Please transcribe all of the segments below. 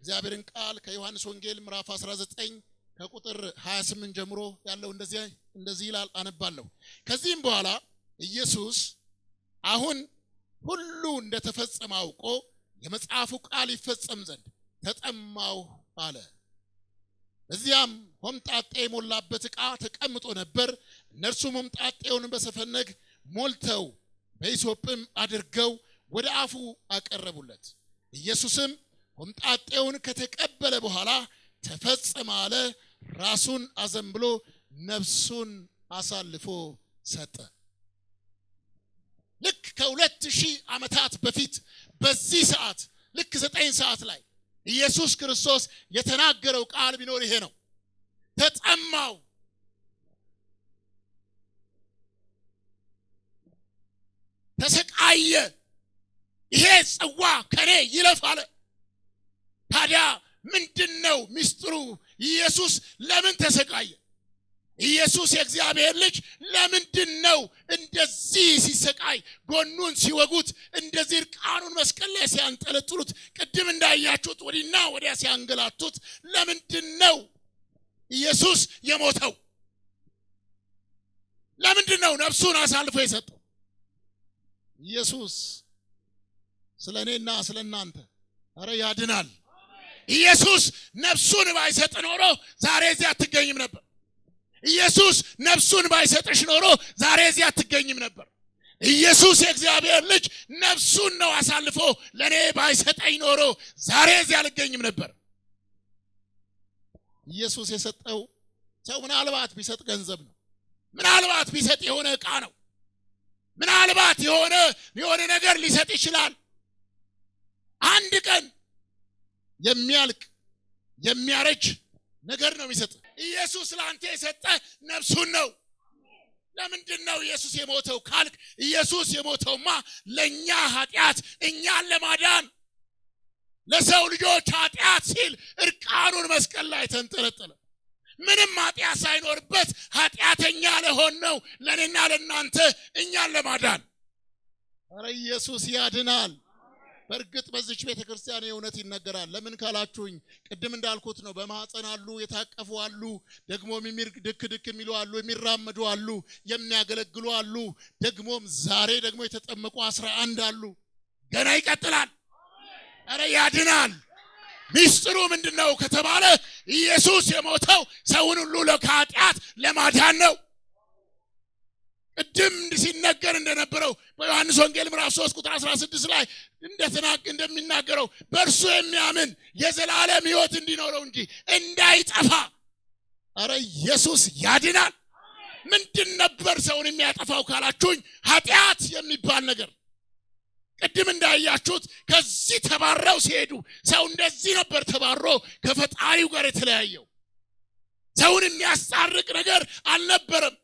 እግዚአብሔርን ቃል ከዮሐንስ ወንጌል ምዕራፍ 19 ከቁጥር 28 ጀምሮ ያለው እንደዚህ ይላል አነባለሁ። ከዚህም በኋላ ኢየሱስ አሁን ሁሉ እንደተፈጸመ አውቆ የመጽሐፉ ቃል ይፈጸም ዘንድ ተጠማሁ አለ። እዚያም ሆምጣጤ የሞላበት ዕቃ ተቀምጦ ነበር። እነርሱም ሆምጣጤውን በሰፈነግ ሞልተው በሂሶጵም አድርገው ወደ አፉ አቀረቡለት። ኢየሱስም ሆምጣጤውን ከተቀበለ በኋላ ተፈጸመ አለ። ራሱን አዘንብሎ ነፍሱን አሳልፎ ሰጠ። ልክ ከ2000 ዓመታት በፊት በዚህ ሰዓት ልክ 9 ሰዓት ላይ ኢየሱስ ክርስቶስ የተናገረው ቃል ቢኖር ይሄ ነው። ተጠማው፣ ተሰቃየ፣ ይሄ ጽዋ ከኔ ይለፍ አለ። ታዲያ ምንድነው ሚስጥሩ? ኢየሱስ ለምን ተሰቃየ? ኢየሱስ የእግዚአብሔር ልጅ ለምንድነው እንደዚህ ሲሰቃይ? ጎኑን ሲወጉት፣ እንደዚህ እርቃኑን መስቀል ላይ ሲያንጠለጥሉት፣ ቅድም እንዳያችሁት ወዲና ወዲያ ሲያንገላቱት ለምንድነው ኢየሱስ የሞተው? ለምንድነው ነፍሱን አሳልፎ የሰጠው? ኢየሱስ ስለኔና ስለናንተ ያድናል። ኢየሱስ ነፍሱን ባይሰጥ ኖሮ ዛሬ እዚህ አትገኝም ነበር። ኢየሱስ ነፍሱን ባይሰጥሽ ኖሮ ዛሬ እዚህ አትገኝም ነበር። ኢየሱስ የእግዚአብሔር ልጅ ነፍሱን ነው አሳልፎ ለኔ ባይሰጠኝ ኖሮ ዛሬ እዚህ አልገኝም ነበር። ኢየሱስ የሰጠው ሰው ምናልባት ቢሰጥ ገንዘብ ነው። ምናልባት ቢሰጥ የሆነ ዕቃ ነው። ምናልባት የሆነ ነገር ሊሰጥ ይችላል። አንድ ቀን የሚያልቅ የሚያረጅ ነገር ነው የሚሰጥ። ኢየሱስ ላንተ የሰጠ ነፍሱን ነው። ለምንድነው ኢየሱስ የሞተው ካልክ፣ ኢየሱስ የሞተውማ ለኛ ኃጢአት እኛን ለማዳን ለሰው ልጆች ኃጢአት ሲል እርቃኑን መስቀል ላይ ተንጠለጠለ። ምንም ኃጢአት ሳይኖርበት ኃጢአተኛ ለሆነው ለኔና ለናንተ እኛን ለማዳን ኢየሱስ ያድናል። በእርግጥ በዚች ቤተክርስቲያን የእውነት ይነገራል። ለምን ካላችሁኝ ቅድም እንዳልኩት ነው። በማህፀን አሉ፣ የታቀፉ አሉ፣ ደግሞ ድክ የሚሉ አሉ፣ የሚራመዱ አሉ፣ የሚያገለግሉ አሉ፣ ደግሞም ዛሬ ደግሞ የተጠመቁ 11 አሉ። ገና ይቀጥላል። ያድናል። ሚስጥሩ ምንድነው ከተባለ ኢየሱስ የሞተው ሰውን ሁሉ ከኃጢአት ለማዳን ነው። ቅድም ሲነገር እንደነበረው በዮሐንስ ወንጌል ምዕራፍ 3 ቁጥር 16 ላይ እንደሚናገረው በእርሱ የሚያምን የዘላለም ሕይወት እንዲኖረው እንጂ እንዳይጠፋ። ኢየሱስ ያድናል። ምንድን ነበር ሰውን የሚያጠፋው ካላችሁኝ፣ ኃጢአት የሚባል ነገር። ቅድም እንዳያችሁት ከዚህ ተባረው ሲሄዱ ሰው እንደዚህ ነበር ተባሮ ከፈጣሪው ጋር የተለያየው። ሰውን የሚያስታርቅ ነገር አልነበረም።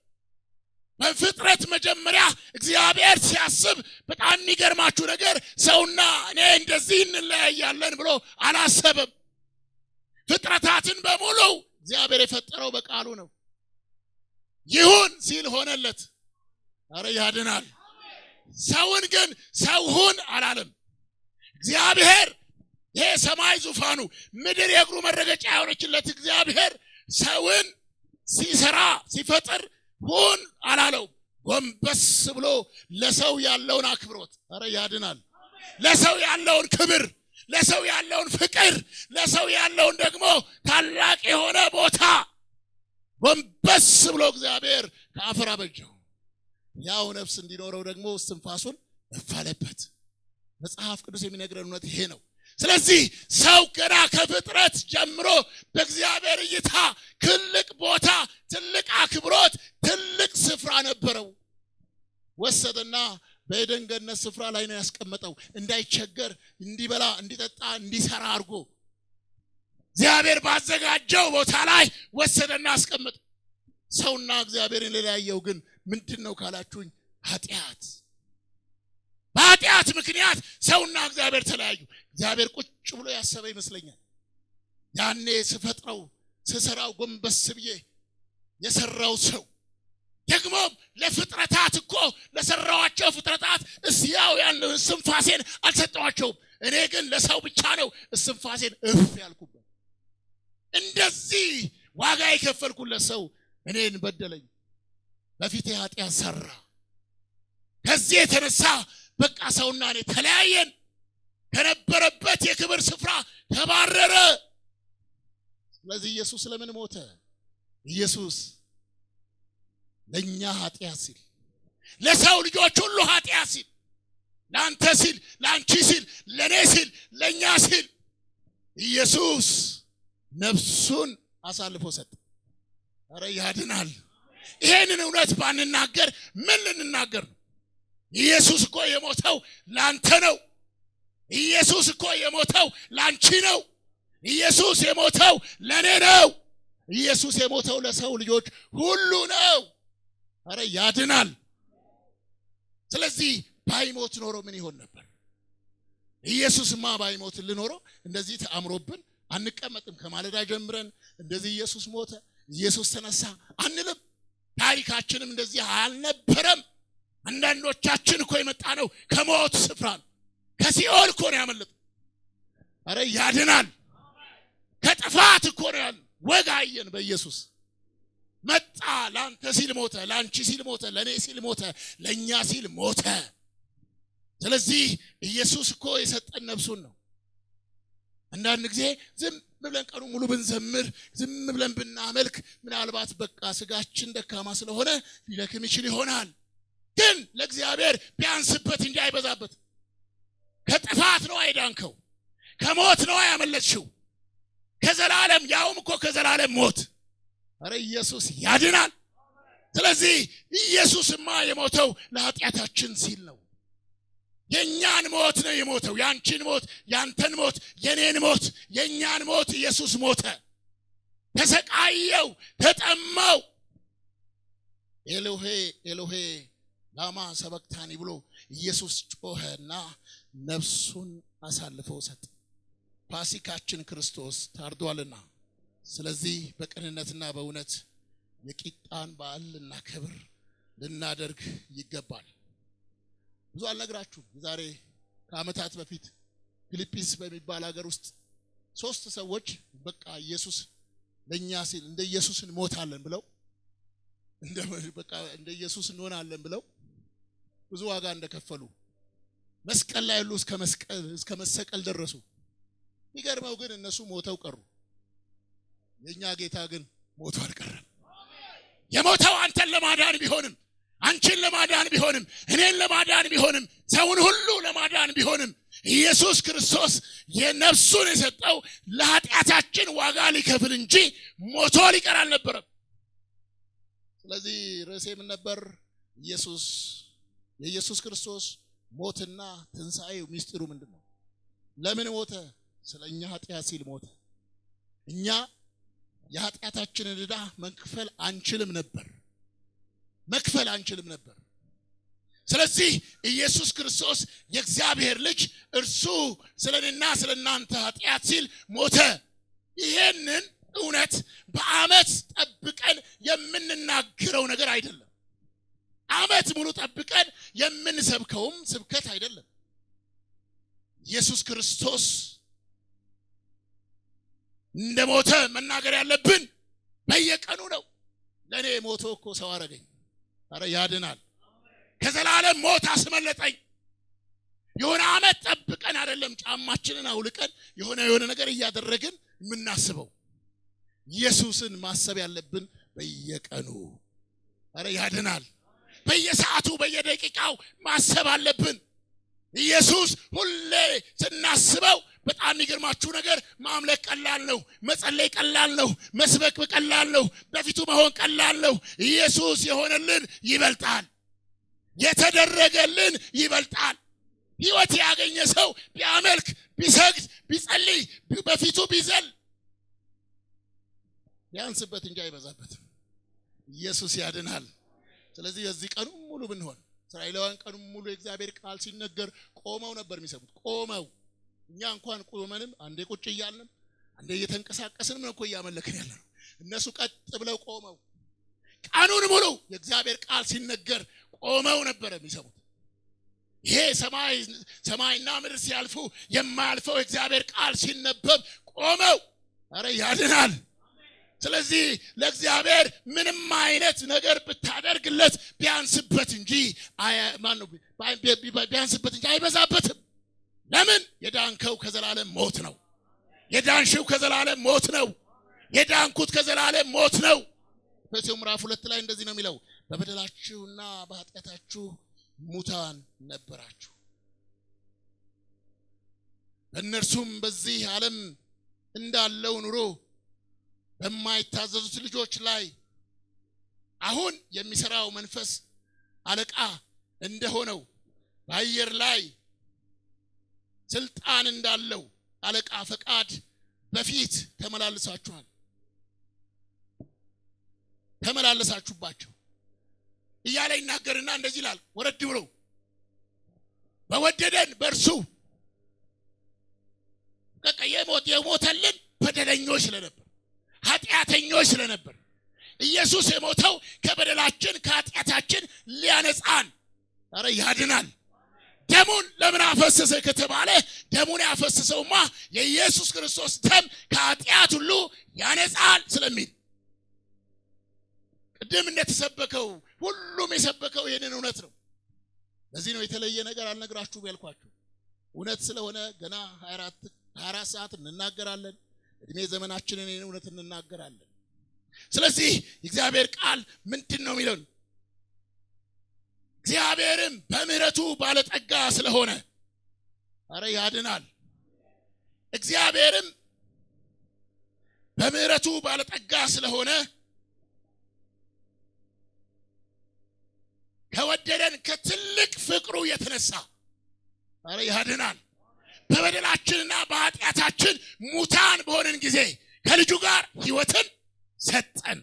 በፍጥረት መጀመሪያ እግዚአብሔር ሲያስብ በጣም የሚገርማችሁ ነገር ሰውና እኔ እንደዚህ እንለያያለን ብሎ አላሰበም። ፍጥረታትን በሙሉ እግዚአብሔር የፈጠረው በቃሉ ነው። ይሁን ሲል ሆነለት። ያድናል። ሰውን ግን ሰው ሁን አላለም። እግዚአብሔር ይሄ ሰማይ ዙፋኑ ምድር የእግሩ መረገጫ የሆነችለት እግዚአብሔር ሰውን ሲሰራ ሲፈጥር ሁን አላለው። ጎንበስ ብሎ ለሰው ያለውን አክብሮት ያድናል። ለሰው ያለውን ክብር፣ ለሰው ያለውን ፍቅር፣ ለሰው ያለውን ደግሞ ታላቅ የሆነ ቦታ ጎንበስ ብሎ እግዚአብሔር ከአፈር አበጀው። ያው ነፍስ እንዲኖረው ደግሞ እስትንፋሱን እፋለበት። መጽሐፍ ቅዱስ የሚነግረን እውነት ይሄ ነው። ስለዚህ ሰው ገና ከፍጥረት ጀምሮ በእግዚአብሔር እይታ ትልቅ ቦታ፣ ትልቅ አክብሮት፣ ትልቅ ስፍራ ነበረው። ወሰደና በኤደን ገነት ስፍራ ላይ ነው ያስቀመጠው። እንዳይቸገር፣ እንዲበላ፣ እንዲጠጣ፣ እንዲሰራ አድርጎ እግዚአብሔር ባዘጋጀው ቦታ ላይ ወሰደና አስቀመጠ። ሰውና እግዚአብሔርን ለያየው ግን ምንድነው ካላችሁኝ፣ ኃጢአት። በኃጢአት ምክንያት ሰውና እግዚአብሔር ተለያዩ። እግዚአብሔር ቁጭ ብሎ ያሰበ ይመስለኛል። ያኔ ስፈጥረው ስሰራው ጎንበስ ብዬ የሰራው ሰው ደግሞ ለፍጥረታት እኮ ለሰራዋቸው ፍጥረታት እስያውያን ስንፋሴን አልሰጠዋቸውም። እኔ ግን ለሰው ብቻ ነው ስንፋሴን እፍ ያልኩበት። እንደዚህ ዋጋ የከፈልኩለት ሰው እኔን በደለኝ፣ በፊቴ ኃጢአት ሰራ። ከዚህ የተነሳ በቃ ሰውና እኔ ተለያየን፣ ከነበረበት የክብር ስፍራ ተባረረ። ስለዚህ ኢየሱስ ለምን ሞተ? ኢየሱስ ለኛ ኃጢአት ሲል፣ ለሰው ልጆች ሁሉ ኃጢአት ሲል፣ ለአንተ ሲል፣ ለአንቺ ሲል፣ ለኔ ሲል፣ ለኛ ሲል ኢየሱስ ነፍሱን አሳልፎ ሰጠ። ኧረ ያድናል። ይሄንን እውነት ባንናገር ምን ልንናገር ነው? ኢየሱስ እኮ የሞተው ላንተ ነው። ኢየሱስ እኮ የሞተው ላንቺ ነው። ኢየሱስ የሞተው ለኔ ነው። ኢየሱስ የሞተው ለሰው ልጆች ሁሉ ነው። ኧረ ያድናል። ስለዚህ ባይሞት ኖሮ ምን ይሆን ነበር? ኢየሱስማ ባይሞት ልኖሮ እንደዚህ ተአምሮብን አንቀመጥም። ከማለዳ ጀምረን እንደዚህ ኢየሱስ ሞተ፣ ኢየሱስ ተነሳ አንልም። ታሪካችንም እንደዚህ አልነበረም። አንዳንዶቻችን እኮ የመጣ ነው ከሞት ስፍራ ነው፣ ከሲኦል እኮ ነው ያመለጠ። ኧረ ያድናል። ከጥፋት እኮ ነው ያለ። ወጋየን በኢየሱስ መጣ። ላንተ ሲል ሞተ፣ ላንቺ ሲል ሞተ፣ ለኔ ሲል ሞተ፣ ለኛ ሲል ሞተ። ስለዚህ ኢየሱስ እኮ የሰጠን ነፍሱን ነው። አንዳንድ ጊዜ ዝም ብለን ቀኑ ሙሉ ብንዘምር፣ ዝም ብለን ብናመልክ ምናልባት በቃ ስጋችን ደካማ ስለሆነ ሊደክም ይችል ይሆናል። ግን ለእግዚአብሔር ቢያንስበት እንጂ አይበዛበት። ከጥፋት ነው አይዳንከው፣ ከሞት ነው ያመለጥሽው፣ ከዘላለም ያውም እኮ ከዘላለም ሞት። ኧረ ኢየሱስ ያድናል። ስለዚህ ኢየሱስማ የሞተው ለኃጢአታችን ሲል ነው። የኛን ሞት ነው የሞተው። ያንቺን ሞት፣ ያንተን ሞት፣ የኔን ሞት፣ የኛን ሞት ኢየሱስ ሞተ። ተሰቃየው፣ ተጠማው። ኤሎሄ ኤሎሄ ላማ ሰበክታኒ ብሎ ኢየሱስ ጮኸና ነፍሱን አሳልፎ ሰጠ። ፋሲካችን ክርስቶስ ታርዷልና። ስለዚህ በቅንነትና በእውነት የቂጣን በዓል ልናከብር ልናደርግ ይገባል። ብዙ አልነግራችሁም። ዛሬ ከዓመታት በፊት ፊሊፒንስ በሚባል ሀገር ውስጥ 3 ሰዎች በቃ ኢየሱስ ለኛ ሲል እንደ ኢየሱስ እንሞታለን ብለው እንደ ኢየሱስ እንሆናለን ብለው ብዙ ዋጋ እንደከፈሉ መስቀል ላይ ሁሉ እስከ መሰቀል ደረሱ። ይገርመው ግን እነሱ ሞተው ቀሩ። የኛ ጌታ ግን ሞቶ አልቀረም። የሞተው አንተን ለማዳን ቢሆንም፣ አንቺን ለማዳን ቢሆንም፣ እኔን ለማዳን ቢሆንም፣ ሰውን ሁሉ ለማዳን ቢሆንም ኢየሱስ ክርስቶስ የነፍሱን የሰጠው ለኃጢአታችን ዋጋ ሊከፍል እንጂ ሞቶ ሊቀር አልነበረም። ስለዚህ ርዕሴ ምን ነበር? የኢየሱስ ክርስቶስ ሞትና ትንሣኤው ሚስጥሩ ምንድነው? ለምን ሞተ? ስለኛ ኃጢአት ሲል ሞተ። እኛ የኃጢአታችንን ዕዳ መክፈል አንችልም ነበር። ስለዚህ ኢየሱስ ክርስቶስ የእግዚአብሔር ልጅ እርሱ ስለኔና ስለናንተ ኃጢአት ሲል ሞተ። ይሄንን እውነት በአመት ጠብቀን የምንናገረው ነገር አይደለም። አመት ሙሉ ጠብቀን የምንሰብከውም ስብከት አይደለም። ኢየሱስ ክርስቶስ እንደሞተ መናገር ያለብን በየቀኑ ነው። ለኔ ሞቶ እኮ ሰው አረገኝ። ኧረ ያድናል። ከዘላለም ሞት አስመለጠኝ። የሆነ አመት ጠብቀን አይደለም ጫማችንን አውልቀን የሆነ ነገር እያደረግን የምናስበው። ኢየሱስን ማሰብ ያለብን በየቀኑ። ኧረ ያድናል። በየሰዓቱ በየደቂቃው ማሰብ አለብን። ኢየሱስ ሁሌ ስናስበው በጣም የሚገርማችሁ ነገር ማምለክ ቀላል ነው፣ መጸለይ ቀላል ነው፣ መስበክ ቀላል ነው፣ በፊቱ መሆን ቀላል ነው። ኢየሱስ የሆነልን ይበልጣል፣ የተደረገልን ይበልጣል። ሕይወት ያገኘ ሰው ቢያመልክ፣ ቢሰግድ፣ ቢጸልይ፣ በፊቱ ቢዘል ያንስበት እንጂ አይበዛበትም። ኢየሱስ ያድናል። ስለዚህ የዚህ ቀኑ ሙሉ ብንሆን እስራኤላውያን ቀኑ ሙሉ የእግዚአብሔር ቃል ሲነገር ቆመው ነበር የሚሰሙት። ቆመው። እኛ እንኳን ቆመንም አንዴ ቁጭ እያልንም አንዴ እየተንቀሳቀስንም ነው እኮ እያመለክን ያለነው። እነሱ ቀጥ ብለው ቆመው ቀኑን ሙሉ የእግዚአብሔር ቃል ሲነገር ቆመው ነበር የሚሰሙት። ይሄ ሰማይና ምድር ሲያልፉ የማያልፈው የእግዚአብሔር ቃል ሲነበብ ቆመው አረ ያድናል። ስለዚህ ለእግዚአብሔር ምንም አይነት ነገር ብታደርግለት ቢያንስበት እንጂ አይበዛበትም። ለምን? የዳንከው ከዘላለም ሞት ነው። የዳንሽው ከዘላለም ሞት ነው። የዳንኩት ከዘላለም ሞት ነው። ኤፌሶን ምዕራፍ 2 ላይ እንደዚህ ነው የሚለው፣ በበደላችሁና በኃጢአታችሁ ሙታን ነበራችሁ፣ እነርሱም በዚህ ዓለም እንዳለው ኑሮ በማይታዘዙት ልጆች ላይ አሁን የሚሰራው መንፈስ አለቃ እንደሆነው በአየር ላይ ስልጣን እንዳለው አለቃ ፈቃድ በፊት ተመላለሳችሁባቸው እያለ ይናገርና እንደዚህ ይላል። ወረድ ብሎ በወደደን በእርሱ የሞተልን በደለኞች ስለነበር፣ ኃጢአተኞች ስለነበር ኢየሱስ የሞተው ከበደላችን ከኃጢአታችን ሊያነጻን አረ ያድናል። ደሙን ለምን አፈሰሰ ከተባለ ደሙን ያፈሰሰውማ የኢየሱስ ክርስቶስ ደም ከኃጢአት ሁሉ ያነጻል ስለሚል ቅድም እንደተሰበከው ሁሉም የሰበከው ይሄንን እውነት ነው። ለዚህ ነው የተለየ ነገር አልነግራችሁም ያልኳችሁ። እውነት ስለሆነ ገና 24 ሰዓት እንናገራለን። እድሜ ዘመናችንን ይሄን እውነት እንናገራለን። ስለዚህ እግዚአብሔር ቃል ምንድነው የሚለው? እግዚአብሔርም በምህረቱ ባለጠጋ ስለሆነ አረ ያድናል። እግዚአብሔርም በምህረቱ ባለጠጋ ስለሆነ ከወደደን ከትልቅ ፍቅሩ የተነሳ አረ ያድናል። በበደላችንና በኃጢአታችን ሙታን በሆነን ጊዜ ከልጁ ጋር ሕይወትን ሰጠን።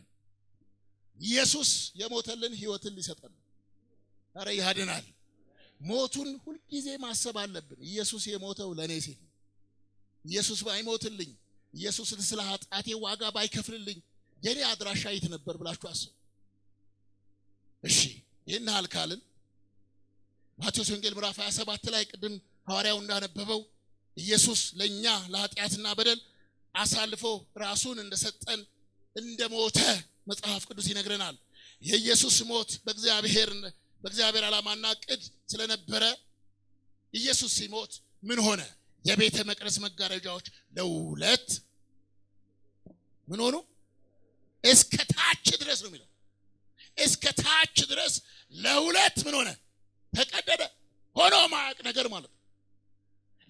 ኢየሱስ የሞተልን ሕይወትን ሊሰጠን አረ ያድናል። ሞቱን ሁሉ ጊዜ ማሰብ አለብን። ኢየሱስ የሞተው ለኔ ሲል፣ ኢየሱስ ባይሞትልኝ፣ ኢየሱስ ስለ ኃጢአቴ ዋጋ ባይከፍልልኝ የኔ አድራሻ የት ነበር ብላችሁ አስቡ። እሺ ይህን አልካልን ማቴዎስ ወንጌል ምዕራፍ 27 ላይ ቅድም ሐዋርያው እንዳነበበው ኢየሱስ ለኛ ለኃጢአትና በደል አሳልፎ ራሱን እንደሰጠን እንደሞተ መጽሐፍ ቅዱስ ይነግረናል። የኢየሱስ ሞት በእግዚአብሔር ዓላማና ዕቅድ ስለነበረ ኢየሱስ ሲሞት ምን ሆነ? የቤተ መቅደስ መጋረጃዎች ለሁለት ምን ሆኑ? እስከ ታች ድረስ ነው የሚለው። እስከ ታች ድረስ ለሁለት ምን ሆነ? ተቀደደ። ሆኖ ማያውቅ ነገር ማለት ነው።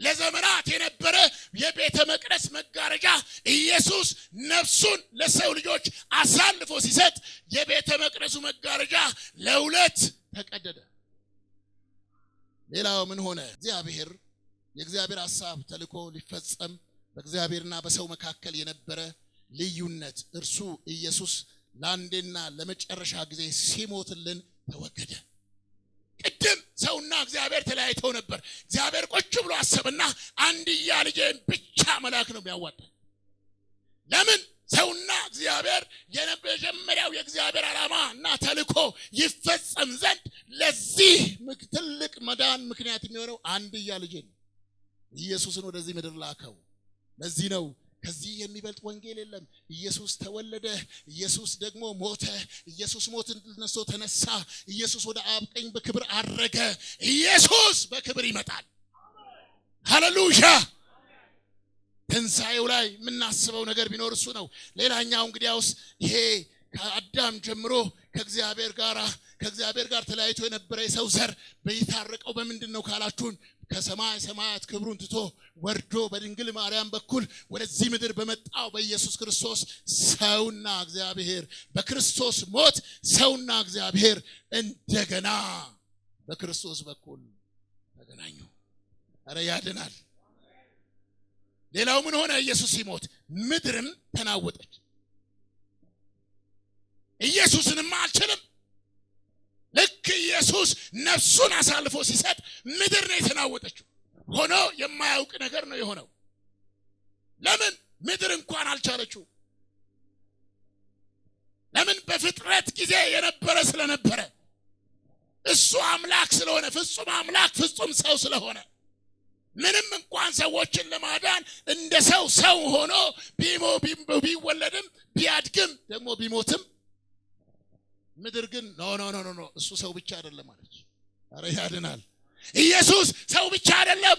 ለዘመናት የነበረ የቤተ መቅደስ መጋረጃ ኢየሱስ ነፍሱን ለሰው ልጆች አሳልፎ ሲሰጥ የቤተ መቅደሱ መጋረጃ ለሁለት ተቀደደ። ሌላው ምን ሆነ? የእግዚአብሔር ሐሳብ ተልኮ ሊፈጸም በእግዚአብሔርና በሰው መካከል የነበረ ልዩነት እርሱ ኢየሱስ ለአንዴና ለመጨረሻ ጊዜ ሲሞትልን ተወገደ። ቅድም ሰውና እግዚአብሔር ተለያይተው ነበር። እግዚአብሔር ቁጭ ብሎ አሰበና አንድያ ልጄን ብቻ መላክ ነው የሚያዋጣው። ለምን? ሰውና እግዚአብሔር የመጀመሪያው የእግዚአብሔር ዓላማና ተልኮ ይፈጸም ዘንድ ለዚህ ትልቅ መዳን ምክንያት የሚሆነው አንድያ ልጄ ነው። ኢየሱስን ወደዚህ ምድር ላከው። ለዚህ ነው ከዚህ የሚበልጥ ወንጌል የለም። ኢየሱስ ተወለደ፣ ኢየሱስ ደግሞ ሞተ፣ ኢየሱስ ሞትን ነስቶ ተነሳ፣ ኢየሱስ ወደ አብ ቀኝ በክብር አረገ። ኢየሱስ በክብር ይመጣል። ሃሌሉያ። ትንሣኤው ላይ የምናስበው ነገር ቢኖር እሱ ነው። ሌላኛው እንግዲያውስ ይሄ ከአዳም ጀምሮ ከእግዚአብሔር ጋር ተለያይቶ የነበረ የሰው ዘር በይታረቀው በምንድነው ካላችሁን ከሰማይ ሰማያት ክብሩን ትቶ ወርዶ በድንግል ማርያም በኩል ወደዚህ ምድር በመጣው በኢየሱስ ክርስቶስ ሰውና እግዚአብሔር በክርስቶስ ሞት ሰውና እግዚአብሔር እንደገና በክርስቶስ በኩል ተገናኙ። አረ ያድናል። ሌላው ምን ሆነ? ኢየሱስ ሲሞት ምድርም ተናወጠች። ኢየሱስንም አልችልም። ልክ ኢየሱስ ነፍሱን አሳልፎ ሲሰጥ ምድር ነው የተናወጠችው። ሆኖ የማያውቅ ነገር ነው የሆነው። ለምን? ምድር እንኳን አልቻለችው። ለምን? በፍጥረት ጊዜ የነበረ ስለነበረ እሱ አምላክ ስለሆነ ፍጹም አምላክ ፍጹም ሰው ስለሆነ ምንም እንኳን ሰዎችን ለማዳን እንደ ሰው ሆኖ ቢወለድም ቢያድግም ደግሞ ቢሞትም ምድር ግን ኖ እሱ ሰው ብቻ አይደለም አለች። አረ ያድናል። ኢየሱስ ሰው ብቻ አይደለም።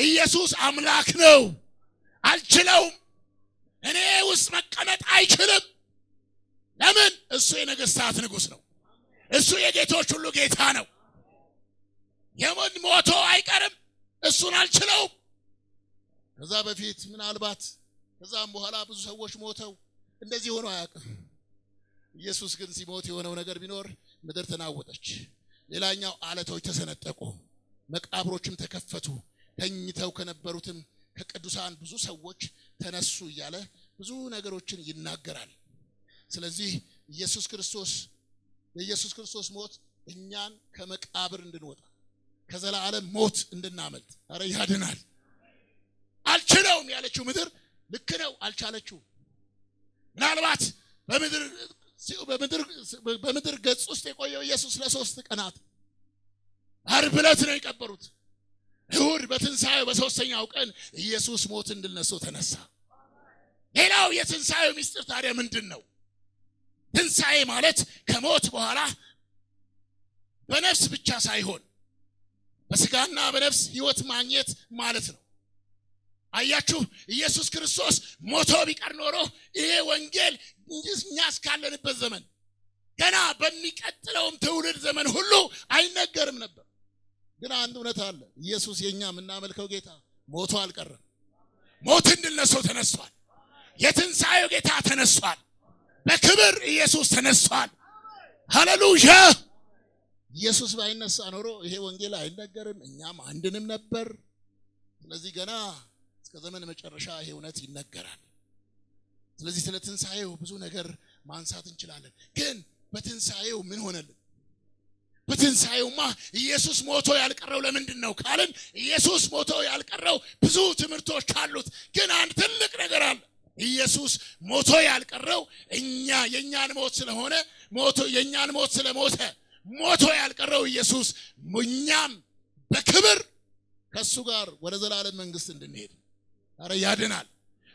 ኢየሱስ አምላክ ነው። አልችለውም። እኔ ውስጥ መቀመጥ አይችልም። ለምን? እሱ የነገስታት ንጉስ ነው። እሱ የጌቶች ሁሉ ጌታ ነው። ሞቶ አይቀርም። እሱን አልችለውም። ከዛ በፊት ምናልባት ከዛም በኋላ ብዙ ሰዎች ሞተው እንደዚህ ሆኖ አያውቅም። ኢየሱስ ግን ሲሞት የሆነው ነገር ቢኖር ምድር ተናወጠች። ሌላኛው አለቶች ተሰነጠቁ፣ መቃብሮችም ተከፈቱ፣ ተኝተው ከነበሩትም ከቅዱሳን ብዙ ሰዎች ተነሱ እያለ ብዙ ነገሮችን ይናገራል። ስለዚህ የኢየሱስ ክርስቶስ ሞት እኛን ከመቃብር እንድንወጣ ከዘላለም ሞት እንድናመልጥ አረ ያድናል። አልችለውም ያለችው ምድር ልክ ነው፣ አልቻለችው። ምናልባት በምድር ገጽ ውስጥ የቆየው ኢየሱስ ለ3 ቀናት ዓርብ ዕለት ነው የቀበሩት። እሑድ በትንሣኤው በ3ኛው ቀን ኢየሱስ ሞትን ድል ነስቶ ተነሳ። ሌላው የትንሣኤው ምስጢር ታዲያ ምንድን ነው? ትንሣኤ ማለት ከሞት በኋላ በነፍስ ብቻ ሳይሆን በስጋና በነፍስ ሕይወት ማግኘት ማለት ነው። አያችሁ፣ ኢየሱስ ክርስቶስ ሞቶ ቢቀር ኖሮ ይሄ ወንጌል እኛ እስካለንበት ዘመን ገና በሚቀጥለውም ትውልድ ዘመን ሁሉ አይነገርም ነበር። ግን አንድ እውነት አለ። ኢየሱስ የኛ የምናመልከው ጌታ ሞቶ አልቀረም። ሞትን ድል ነስቶ ተነስቷል። የትንሣኤው ጌታ ተነስቷል። በክብር ኢየሱስ ተነስቷል። ሃሌሉያ! ኢየሱስ ባይነሳ ኖሮ ይሄ ወንጌል አይነገርም፣ እኛም አንድንም ነበር። ስለዚህ ገና እስከ ዘመን መጨረሻ ይሄ እውነት ይነገራል። ስለዚህ ስለ ትንሣኤው ብዙ ነገር ማንሳት እንችላለን። ግን በትንሣኤው ምን ሆነልን? በትንሣኤውማ ኢየሱስ ሞቶ ያልቀረው ለምንድን ነው ካልን ኢየሱስ ሞቶ ያልቀረው ብዙ ትምህርቶች አሉት። ግን አንድ ትልቅ ነገር አለ። ኢየሱስ ሞቶ ያልቀረው የኛን ሞት ስለሆነ የኛን ሞት ስለሞተ ሞቶ ያልቀረው ኢየሱስ እኛም በክብር ከሱ ጋር ወደ ዘላለም መንግስት እንድንሄድ አረ ያድናል።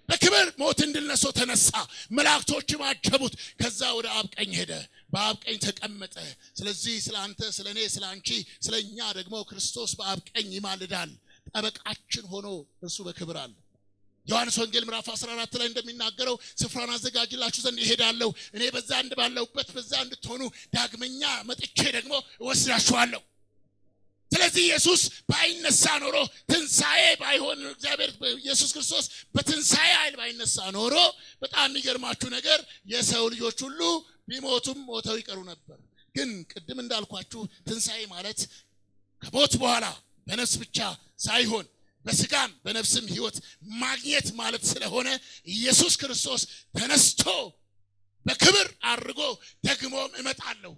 በክብር ሞትን ድል ነስቶ ተነሳ። መላእክቶችም አጀቡት። ከዛ ወደ አብ ቀኝ ሄደ፣ በአብ ቀኝ ተቀመጠ። ስለዚህ ስለአንተ፣ ስለኔ፣ ስለአንቺ፣ ስለኛ ደግሞ ክርስቶስ በአብ ቀኝ ይማልዳል። ጠበቃችን ሆኖ እርሱ በክብር አለ። ዮሐንስ ወንጌል ምዕራፍ 14 ላይ እንደሚናገረው ስፍራን አዘጋጅላችሁ ዘንድ እሄዳለሁ፣ እኔ በዛ ባለሁበት በዛ እንድትሆኑ ዳግመኛ መጥቼ ደግሞ እወስዳችኋለሁ። ስለዚህ ኢየሱስ ባይነሳ ኖሮ ትንሣኤ ባይሆን እግዚአብሔር ኢየሱስ ክርስቶስ በትንሣኤ ኃይል ባይነሳ ኖሮ በጣም የሚገርማችሁ ነገር የሰው ልጆች ሁሉ ቢሞቱም ሞተው ይቀሩ ነበር። ግን ቅድም እንዳልኳችሁ ትንሣኤ ማለት ከሞት በኋላ በነፍስ ብቻ ሳይሆን በስጋም በነፍስም ሕይወት ማግኘት ማለት ስለሆነ ኢየሱስ ክርስቶስ ተነስቶ በክብር አድርጎ ደግሞም እመጣለሁ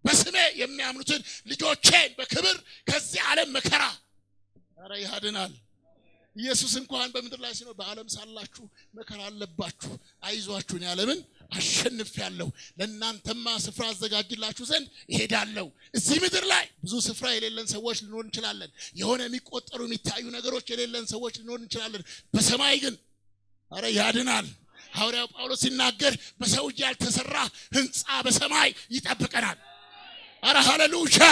በስሜ የሚያምኑትን ልጆቼን በክብር ከዚህ ዓለም መከራ አረ ያድናል። ኢየሱስ እንኳን በምድር ላይ ሲኖር በዓለም ሳላችሁ መከራ አለባችሁ፣ አይዟችሁን ያለምን አሸንፌአለሁ፣ ለእናንተማ ስፍራ አዘጋጅላችሁ ዘንድ እሄዳለሁ። እዚህ ምድር ላይ ብዙ ስፍራ የሌለን ሰዎች ልንሆን እንችላለን። የሆነ የሚቆጠሩ የሚታዩ ነገሮች የሌለን ሰዎች ልንሆን እንችላለን። በሰማይ ግን አረ ያድናል። ሐዋርያው ጳውሎስ ሲናገር በሰው እጅ ያልተሰራ ሕንጻ በሰማይ ይጠብቀናል። አረ ሃሌሉያ!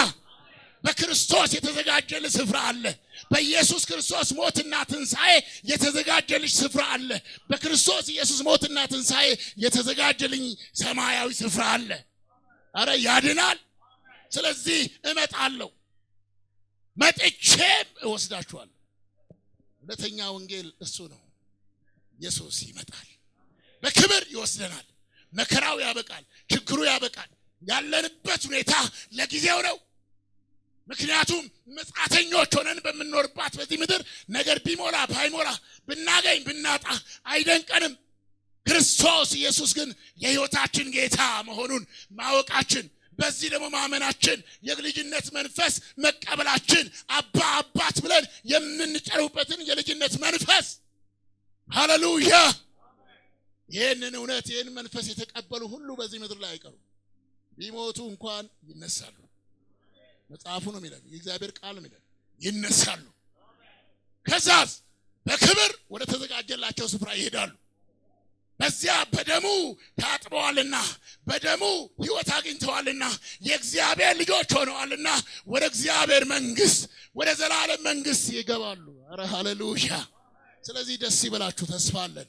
በክርስቶስ የተዘጋጀልህ ስፍራ አለ። በኢየሱስ ክርስቶስ ሞትና ትንሣኤ የተዘጋጀልሽ ስፍራ አለ። በክርስቶስ ኢየሱስ ሞትና ትንሣኤ የተዘጋጀልኝ ሰማያዊ ስፍራ አለ። አረ ያድናል። ስለዚህ እመጣለሁ፣ መጥቼም እወስዳችኋለሁ። ሁለተኛ ወንጌል እሱ ነው። ኢየሱስ ይመጣል፣ በክብር ይወስደናል። መከራው ያበቃል፣ ችግሩ ያበቃል። ያለንበት ሁኔታ ለጊዜው ነው። ምክንያቱም መጻተኞች ሆነን በምንኖርባት በዚህ ምድር ነገር ቢሞላ ባይሞላ ብናገኝ ብናጣ አይደንቀንም። ክርስቶስ ኢየሱስ ግን የሕይወታችን ጌታ መሆኑን ማወቃችን፣ በዚህ ደግሞ ማመናችን፣ የልጅነት መንፈስ መቀበላችን፣ አባት ብለን የምንጨርበትን የልጅነት መንፈስ ሃሌሉያ! ይህንን እውነት ይህን መንፈስ የተቀበሉ ሁሉ በዚህ ምድር ላይ አይቀሩም። ቢሞቱ እንኳን ይነሳሉ። መጽሐፉ ነው የሚለው፣ የእግዚአብሔር ቃል ነው የሚለው፣ ይነሳሉ። ከዛስ በክብር ወደ ተዘጋጀላቸው ስፍራ ይሄዳሉ። በዚያ በደሙ ታጥበዋልና በደሙ ሕይወት አግኝተዋልና የእግዚአብሔር ልጆች ሆነዋልና ወደ እግዚአብሔር መንግስት ወደ ዘላለም መንግስት ይገባሉ። አረ ሃሌሉያ! ስለዚህ ደስ ይበላችሁ፣ ተስፋ አለን።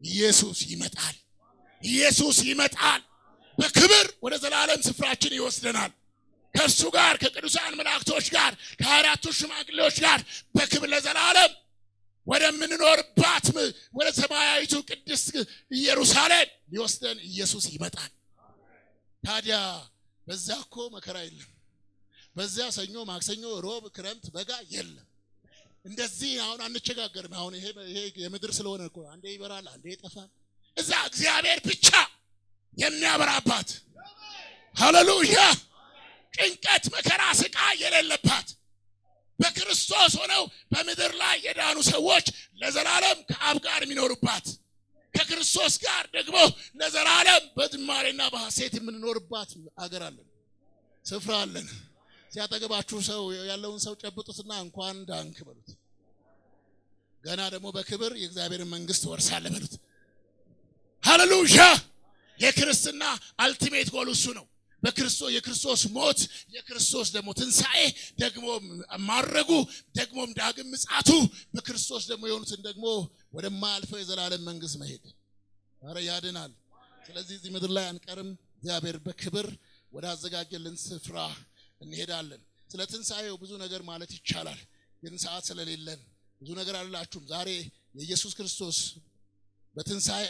ኢየሱስ ይመጣል። ኢየሱስ ይመጣል። በክብር ወደ ዘላለም ስፍራችን ይወስደናል። ከእርሱ ጋር ከቅዱሳን መላእክቶች ጋር ከአራቱ ሽማግሌዎች ጋር በክብር ለዘላለም ወደምንኖርባት ወደ ሰማያዊቱ ቅድስት ኢየሩሳሌም ሊወስደን ኢየሱስ ይመጣል። ታዲያ በዛ እኮ መከራ የለም። በዛ ሰኞ፣ ማክሰኞ፣ ሮብ፣ ክረምት፣ በጋ የለም። እንደዚህ አሁን አንቸጋገርም። አሁን ይሄ የምድር ስለሆነ እኮ አንዴ ይበራል፣ አንዴ ይጠፋል። እዛ እግዚአብሔር ብቻ የሚያበራባት ሃሌሉያ! ጭንቀት፣ መከራ፣ ስቃይ የሌለባት በክርስቶስ ሆነው በምድር ላይ የዳኑ ሰዎች ለዘላለም ከአብ ጋር የሚኖሩባት ከክርስቶስ ጋር ደግሞ ለዘላለም በዝማሬና በሐሴት የምንኖርባት አገር አለን፣ ስፍራ አለን። ሲያጠገባችሁ ሰው ያለውን ሰው ጨብጡትና እንኳን ዳንክ በሉት። ገና ደግሞ በክብር የእግዚአብሔርን መንግስት ወርሳለህ በሉት። ሃሌሉያ! የክርስትና አልቲሜት ጎል እሱ ነው። የክርስቶስ ሞት፣ የክርስቶስ ደግሞ ትንሣኤ፣ ደግሞ ማረጉ፣ ደግሞም ዳግም ምጽአቱ በክርስቶስ ደግሞ የሆኑትን ደግሞ ወደማያልፈው የዘላለም መንግስት መሄድ። አረ ያድናል። ስለዚህ እዚህ ምድር ላይ አንቀርም። እግዚአብሔር በክብር ወደ አዘጋጀልን ስፍራ እንሄዳለን። ስለ ትንሣኤው ብዙ ነገር ማለት ይቻላል፣ ግን ሰዓት ስለሌለን ብዙ ነገር አላችሁም። ዛሬ የኢየሱስ ክርስቶስ በትንሣኤ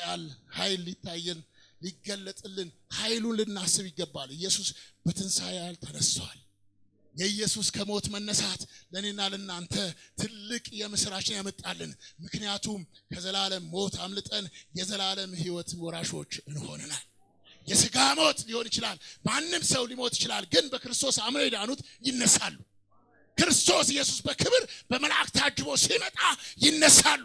ኃይል ሊታየን ሊገለጥልን ኃይሉን ልናስብ ይገባል። ኢየሱስ በትንሣኤ ተነስቷል። የኢየሱስ ከሞት መነሳት ለኔና ለናንተ ትልቅ የምስራችን ያመጣልን። ምክንያቱም ከዘላለም ሞት አምልጠን የዘላለም ሕይወት ወራሾች እንሆነናል። የሥጋ ሞት ሊሆን ይችላል፣ ማንም ሰው ሊሞት ይችላል፣ ግን በክርስቶስ አምነው የዳኑት ይነሳሉ። ክርስቶስ ኢየሱስ በክብር በመላእክት ታጅቦ ሲመጣ ይነሳሉ።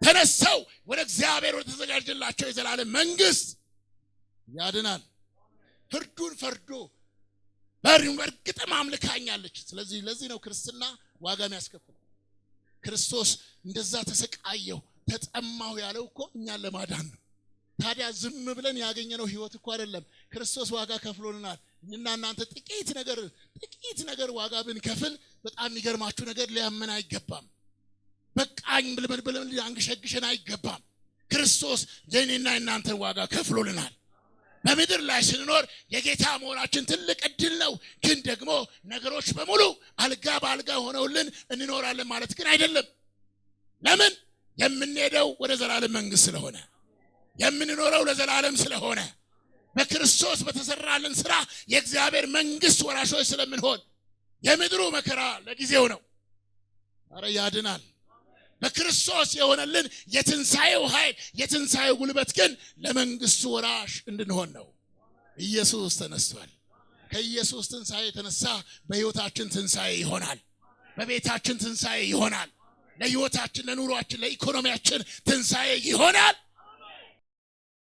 ተነስተው ወደ እግዚአብሔር ወደ ተዘጋጀላቸው የዘላለም መንግስት ያድናል። ፍርዱን ፈርዶ በእርግጥም አምልካኛለች። ስለዚህ ለዚህ ነው ክርስትና ዋጋ የሚያስከፍለው። ክርስቶስ እንደዛ ተሰቃየው ተጠማሁ ያለው እኮ እኛን ለማዳን ነው። ታዲያ ዝም ብለን ያገኘነው ህይወት እኮ አይደለም። ክርስቶስ ዋጋ ከፍሎልናል። እና እናንተ ጥቂት ነገር ዋጋ ብንከፍል በጣም የሚገርማችሁ ነገር ሊያመን አይገባም። በቃኝ ብለን አንገሸግሸን አይገባም። ክርስቶስ ለኔና እናንተ ዋጋ ከፍሎልናል። በምድር ላይ ስንኖር የጌታ መሆናችን ትልቅ እድል ነው። ግን ደግሞ ነገሮች በሙሉ አልጋ በአልጋ ሆነውልን እንኖራለን ማለት ግን አይደለም። ለምን? የምንሄደው ወደ ዘላለም መንግስት ስለሆነ፣ የምንኖረው ለዘላለም ስለሆነ፣ በክርስቶስ በተሰራልን ስራ የእግዚአብሔር መንግስት ወራሾች ስለምንሆን የምድሩ መከራ ለጊዜው ነው። አረ ያድናል። በክርስቶስ የሆነልን የትንሣኤው ኃይል የትንሣኤው ጉልበት ግን ለመንግስቱ ወራሽ እንድንሆን ነው። ኢየሱስ ተነስቷል። ከኢየሱስ ትንሣኤ የተነሳ በህይወታችን ትንሣኤ ይሆናል። በቤታችን ትንሣኤ ይሆናል። ለህይወታችን፣ ለኑሯችን፣ ለኢኮኖሚያችን ትንሣኤ ይሆናል።